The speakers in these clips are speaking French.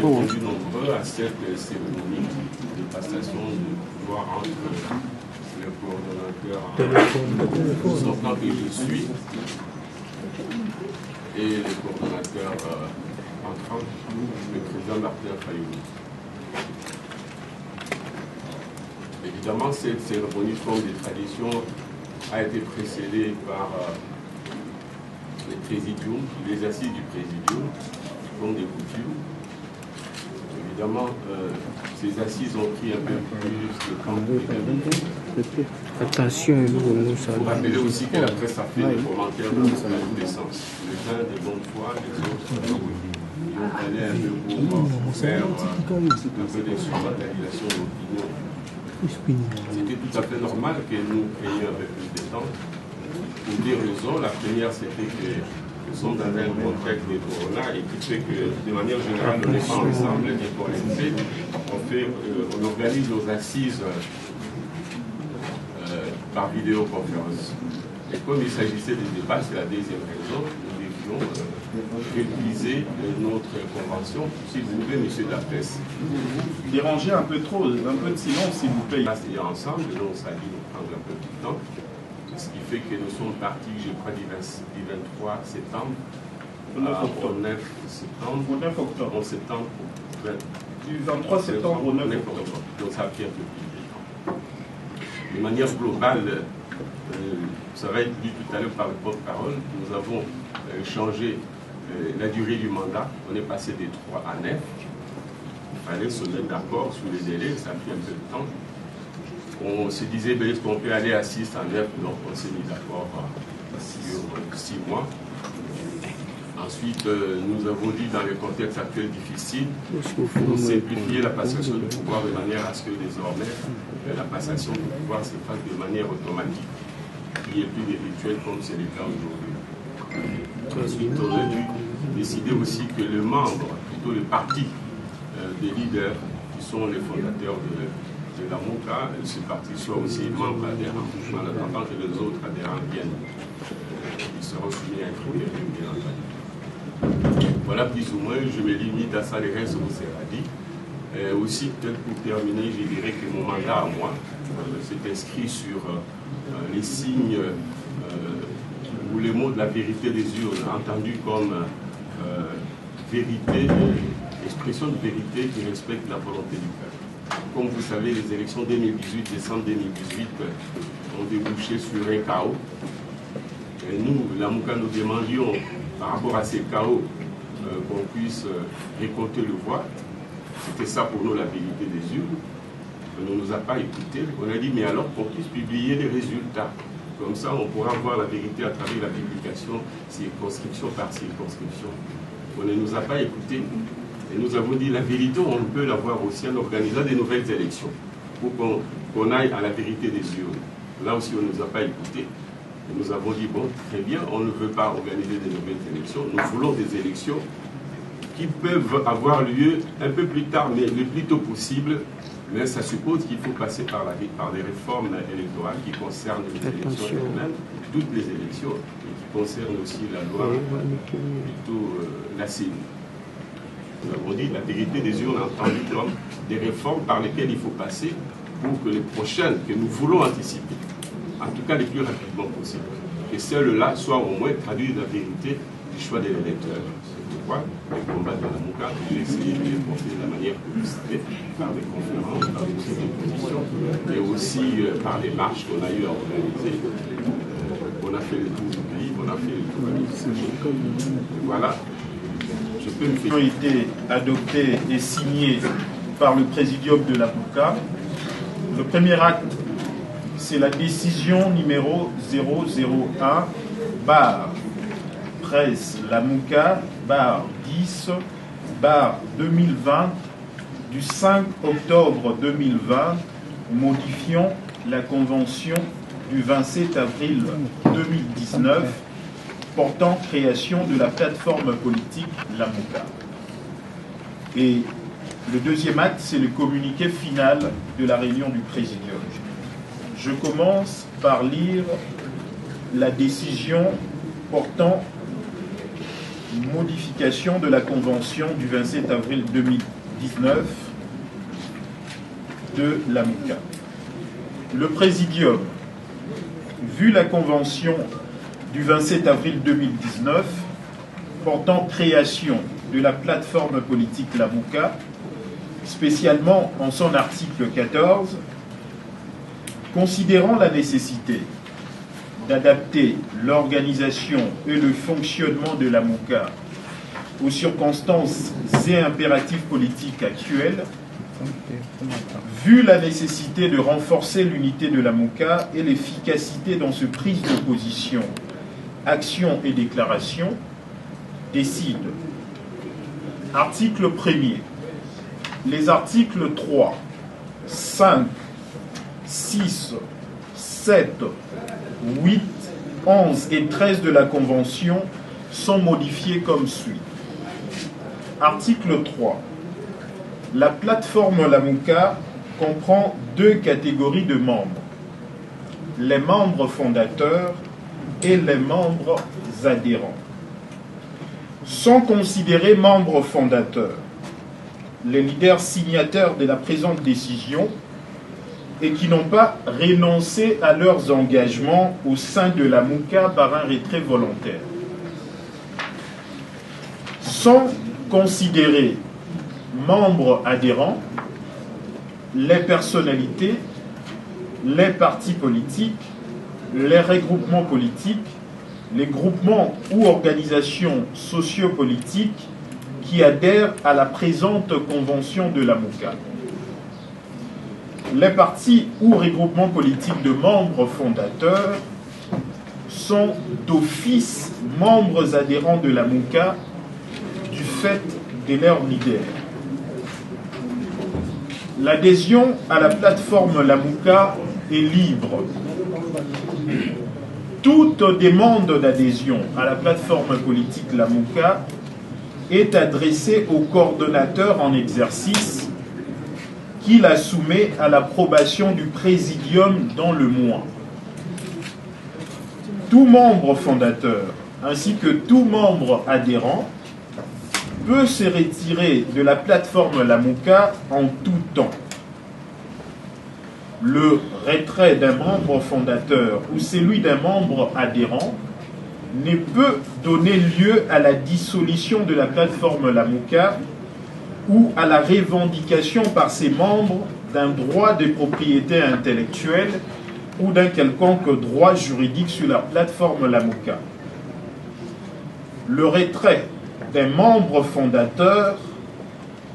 répondu nombreux à cette cérémonie de passation de pouvoir entre le coordonnateur sortant que je suis et le coordonnateur entrant, le président Martin Fayoulou. Évidemment, cette cérémonie, comme des traditions, a été précédée par les présidiums, les assises du présidium, comme des coutumes. Évidemment, ces assises ont pris un peu plus de temps. Attention, nous vous rappelez aussi que la presse a fait des commentaires dans tous les sens. Les uns de bonne foi, les autres ils ont allé un peu pour faire un peu d'instrumentalisation d'opinion. C'était tout à fait normal que nous prenions un peu plus de temps. Pour deux raisons. La première, c'était que nous sommes dans un contexte de corona et qui fait que, de manière générale, on n'est pas ensemble et qu'on on organise nos assises par vidéoconférence. Et comme il s'agissait des débats, c'est la deuxième raison, nous devions réviser notre convention. S'il vous plaît, monsieur de la presse. Vous dérangez un peu trop, un peu de silence, s'il vous plaît. C'est ensemble, donc ça a dû nous prendre un peu de temps. Ce qui fait que nous sommes partis, je crois, du 23 septembre au 9 septembre. Au 9 octobre. Au septembre. Du 23 septembre au 9 octobre. Donc ça a pris un peu plus de temps. De manière globale, ça va être dit tout à l'heure par le porte-parole, nous avons changé la durée du mandat. On est passé des 3 à 9. Il fallait se mettre d'accord sur les délais, ça a pris un peu de temps. On se disait, est-ce qu'on peut aller à 6, à 9, donc on s'est mis d'accord sur 6 mois. Ensuite, nous avons dit, dans le contexte actuel difficile, pour simplifier la passation du pouvoir de manière à ce que désormais, la passation du pouvoir se fasse de manière automatique, qu'il n'y ait plus de rituels comme c'est le cas aujourd'hui. Ensuite, on a dû décider aussi que le membre, plutôt le parti des leaders, qui sont les fondateurs de la MOUCA, ce parti soit aussi membre adhérent, en attendant que les autres adhérents viennent. Ils seront soumis à un critérium, bien entendu. Voilà plus ou moins, je me limite à ça, les restes vous sera dit. Aussi, peut-être pour terminer, je dirais que mon mandat à moi s'est inscrit sur les signes ou les mots de la vérité des urnes, entendus comme vérité, expression de vérité qui respecte la volonté du peuple. Comme vous savez, les élections 2018, décembre 2018, ont débouché sur un chaos. Et nous, la MOUCA, nous demandions, par rapport à ces chaos, qu'on puisse récolter le voix. C'était ça pour nous la vérité des urnes. On ne nous a pas écoutés. On a dit, mais alors qu'on puisse publier les résultats. Comme ça, on pourra voir la vérité à travers la publication, circonscription par circonscription. On ne nous a pas écoutés. Et nous avons dit, la vérité, on peut l'avoir aussi en organisant des nouvelles élections, pour qu'on aille à la vérité des urnes. Là aussi, on ne nous a pas écoutés. Et nous avons dit, bon, très bien, on ne veut pas organiser des nouvelles élections, nous voulons des élections qui peuvent avoir lieu un peu plus tard, mais le plus tôt possible. Mais ça suppose qu'il faut passer par des réformes électorales qui concernent les élections elles-mêmes, toutes les élections, et qui concernent aussi la loi, plutôt la CENI. Nous avons dit la vérité des urnes entendues comme des réformes par lesquelles il faut passer pour que les prochaines que nous voulons anticiper, en tout cas les plus rapidement possible, que celles-là soient au moins traduites la vérité du choix de l'électeur. C'est pourquoi les combats de la MOUCA, j'ai essayé de les porter de la manière que vous savez, par des conférences, par des expositions, et aussi par les marches qu'on a eu à organiser. On a fait le tour du pays, on a fait le tour de l'administration. Voilà. Je peux me faire. Ont été adoptés et signés par le présidium de la MOUCA. Le premier acte, c'est la décision numéro 001 presse la MOUCA 10 2020 du 5 octobre 2020 modifiant la convention du 27 avril 2019 portant création de la plateforme politique la MOUCA. Et le deuxième acte, c'est le communiqué final de la réunion du présidium. Je commence par lire la décision portant modification de la convention du 27 avril 2019 de la MOUCA. Le Présidium, vu la convention du 27 avril 2019 portant création de la plateforme politique la MOUCA, spécialement en son article 14, considérant la nécessité d'adapter l'organisation et le fonctionnement de la MOUCA aux circonstances et impératifs politiques actuels, vu la nécessité de renforcer l'unité de la MOUCA et l'efficacité dans ce prise de position, action et déclaration, décide. Article 1er. Les articles 3, 5, 6, 7, 8, 11 et 13 de la Convention sont modifiés comme suit. Article 3. La plateforme La MOUCA comprend deux catégories de membres, les membres fondateurs et les membres adhérents. Sont considérés membres fondateurs les leaders signataires de la présente décision et qui n'ont pas renoncé à leurs engagements au sein de la MOUCA par un retrait volontaire. Sont considérés membres adhérents les personnalités, les partis politiques, les regroupements politiques, les groupements ou organisations sociopolitiques qui adhèrent à la présente convention de la MOUCA. Les partis ou regroupements politiques de membres fondateurs sont d'office membres adhérents de la MOUCA du fait de leur leader. L'adhésion à la plateforme La MOUCA est libre. Toute demande d'adhésion à la plateforme politique La MOUCA est adressée au coordonnateur en exercice qui la soumet à l'approbation du Présidium dans le mois. Tout membre fondateur ainsi que tout membre adhérent peut se retirer de la plateforme La MOUCA en tout temps. Le retrait d'un membre fondateur ou celui d'un membre adhérent ne peut donner lieu à la dissolution de la plateforme La MOUCA ou à la revendication par ses membres d'un droit de propriété intellectuelle ou d'un quelconque droit juridique sur la plateforme La MOUCA. Le retrait d'un membre fondateur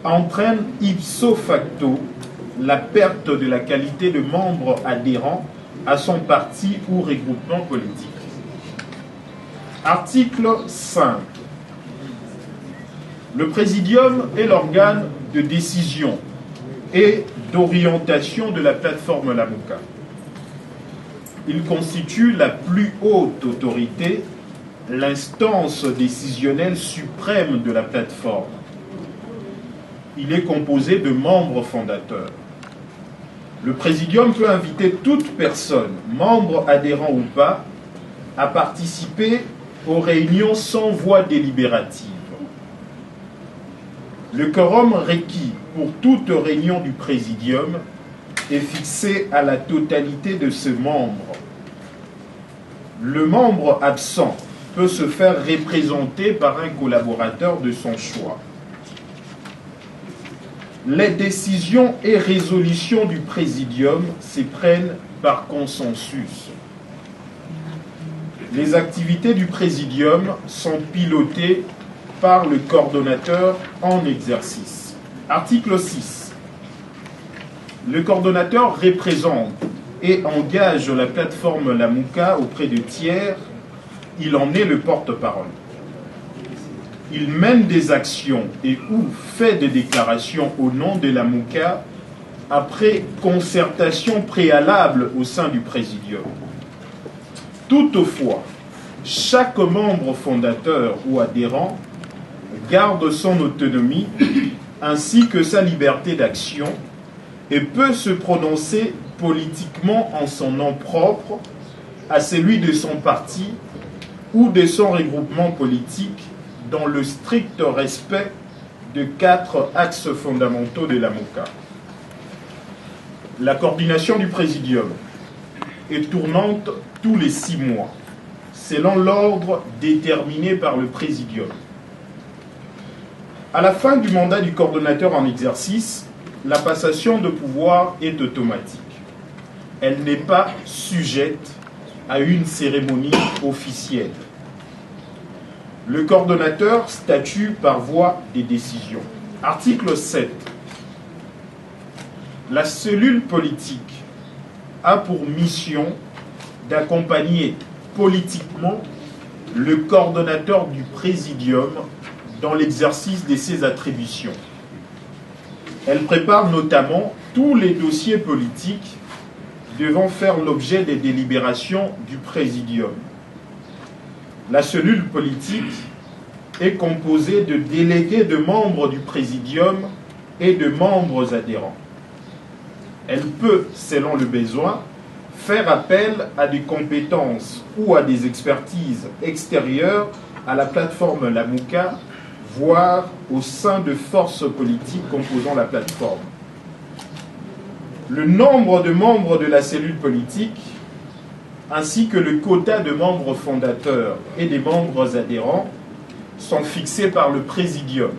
entraîne ipso facto la perte de la qualité de membre adhérent à son parti ou regroupement politique. Article 5. Le Présidium est l'organe de décision et d'orientation de la plateforme La MOUCA. Il constitue la plus haute autorité, l'instance décisionnelle suprême de la plateforme. Il est composé de membres fondateurs. Le Présidium peut inviter toute personne, membre adhérent ou pas, à participer aux réunions sans voix délibérative. Le quorum requis pour toute réunion du Présidium est fixé à la totalité de ses membres. Le membre absent peut se faire représenter par un collaborateur de son choix. Les décisions et résolutions du Présidium se prennent par consensus. Les activités du Présidium sont pilotées par le coordonnateur en exercice. Article 6. Le coordonnateur représente et engage la plateforme La MOUCA auprès de tiers. Il en est le porte-parole. Il mène des actions et ou fait des déclarations au nom de la MOUCA après concertation préalable au sein du Présidium. Toutefois, chaque membre fondateur ou adhérent garde son autonomie ainsi que sa liberté d'action et peut se prononcer politiquement en son nom propre, à celui de son parti ou de son regroupement politique dans le strict respect de 4 axes fondamentaux de la MOCA. La coordination du présidium est tournante tous les 6 mois, selon l'ordre déterminé par le présidium. À la fin du mandat du coordonnateur en exercice, la passation de pouvoir est automatique. Elle n'est pas sujette à une cérémonie officielle. Le coordonnateur statue par voie des décisions. Article 7. La cellule politique a pour mission d'accompagner politiquement le coordonnateur du présidium dans l'exercice de ses attributions. Elle prépare notamment tous les dossiers politiques devant faire l'objet des délibérations du présidium. La cellule politique est composée de délégués de membres du présidium et de membres adhérents. Elle peut, selon le besoin, faire appel à des compétences ou à des expertises extérieures à la plateforme La MOCA, voire au sein de forces politiques composant la plateforme. Le nombre de membres de la cellule politique, ainsi que le quota de membres fondateurs et des membres adhérents, sont fixés par le présidium.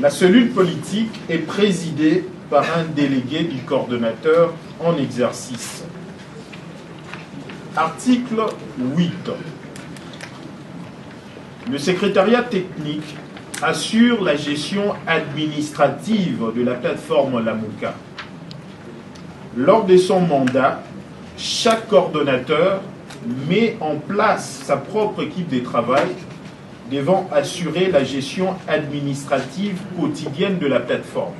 La cellule politique est présidée par un délégué du coordonnateur en exercice. Article 8. Le secrétariat technique assure la gestion administrative de la plateforme La MOCA. Lors de son mandat, chaque coordonnateur met en place sa propre équipe de travail devant assurer la gestion administrative quotidienne de la plateforme.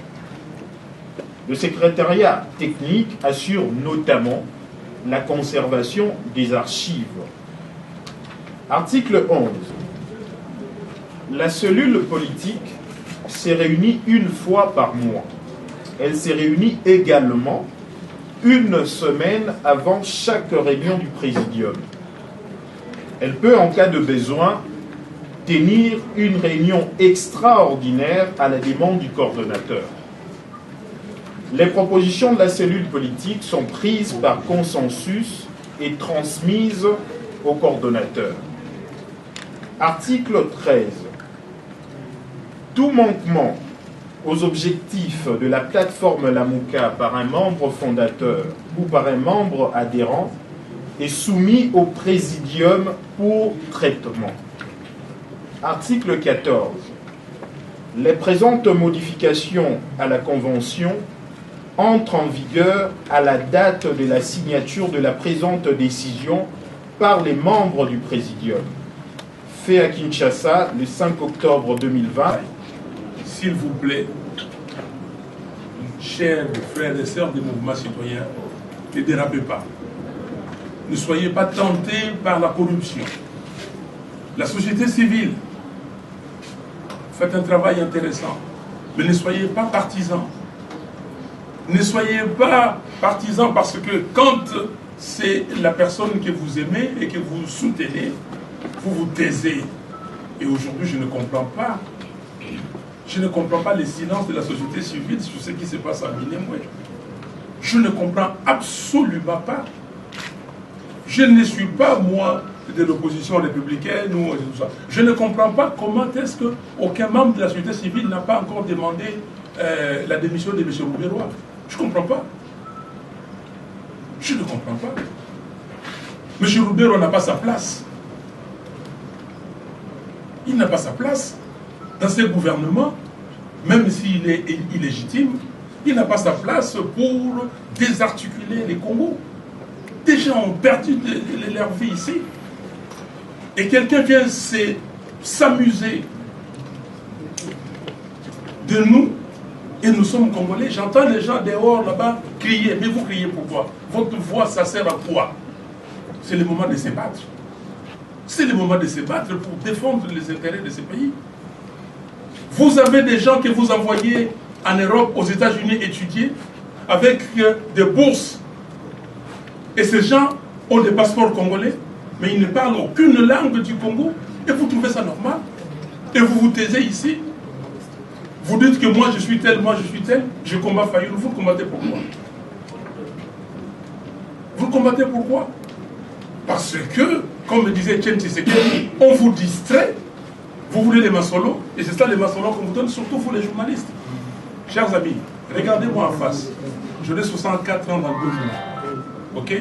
Le secrétariat technique assure notamment la conservation des archives. Article 11. La cellule politique s'est réunie une fois par mois. Elle s'est réunie également une semaine avant chaque réunion du présidium. Elle peut, en cas de besoin, tenir une réunion extraordinaire à la demande du coordonnateur. Les propositions de la cellule politique sont prises par consensus et transmises au coordonnateur. Article 13. Tout manquement aux objectifs de la plateforme La MOCA par un membre fondateur ou par un membre adhérent est soumis au présidium pour traitement. Article 14. Les présentes modifications à la Convention entrent en vigueur à la date de la signature de la présente décision par les membres du présidium. Fait à Kinshasa le 5 octobre 2020. S'il vous plaît, chers frères et sœurs des mouvements citoyens, ne dérapez pas. Ne soyez pas tentés par la corruption. La société civile, faites un travail intéressant, mais ne soyez pas partisans. Ne soyez pas partisans parce que quand c'est la personne que vous aimez et que vous soutenez, vous vous taisez. Et aujourd'hui, je ne comprends pas. Je ne comprends pas les silences de la société civile sur ce qui se passe à Minembwe. Je ne comprends absolument pas. Je ne suis pas, moi, de l'opposition républicaine ou tout ça. Je ne comprends pas comment est-ce qu'aucun membre de la société civile n'a pas encore demandé la démission de M. Rouberoy. Je ne comprends pas. Je ne comprends pas. M. Rouberoy n'a pas sa place. Il n'a pas sa place dans ce gouvernement, même s'il est illégitime. Il n'a pas sa place pour désarticuler les Congos. Des gens ont perdu leur vie ici. Et quelqu'un vient s'amuser de nous, et nous sommes Congolais. J'entends les gens dehors là-bas crier. Mais vous criez pourquoi? Votre voix, ça sert à quoi? C'est le moment de se battre. C'est le moment de se battre pour défendre les intérêts de ce pays. Vous avez des gens que vous envoyez en Europe, aux États-Unis étudier avec des bourses. Et ces gens ont des passeports congolais, mais ils ne parlent aucune langue du Congo. Et vous trouvez ça normal? Et vous vous taisez ici. Vous dites que moi je suis tel, je combats Fayoulou. Vous le combattez pourquoi? Vous le combattez pourquoi? Parce que, comme me disait Tchen Tshisekedi, on vous distrait. Vous voulez les masolos, et c'est ça les masolos qu'on vous donne, surtout vous les journalistes. Chers amis, regardez-moi en face. Je n'ai 64 ans dans 2 mois. Ok?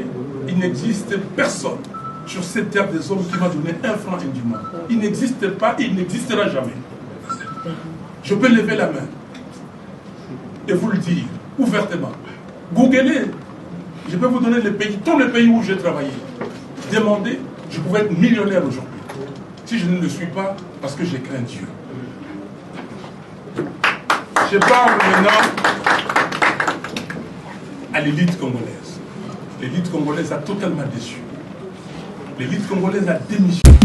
Il n'existe personne sur cette terre des hommes qui m'a donné un franc indûment. Il n'existe pas, il n'existera jamais. Je peux lever la main et vous le dire ouvertement. Googlez, je peux vous donner les pays, tous les pays où j'ai travaillé. Demandez, je pouvais être millionnaire aujourd'hui. Si je ne le suis pas, parce que j'ai craint Dieu. Je parle maintenant à l'élite congolaise. L'élite congolaise a totalement déçu. L'élite congolaise a démissionné.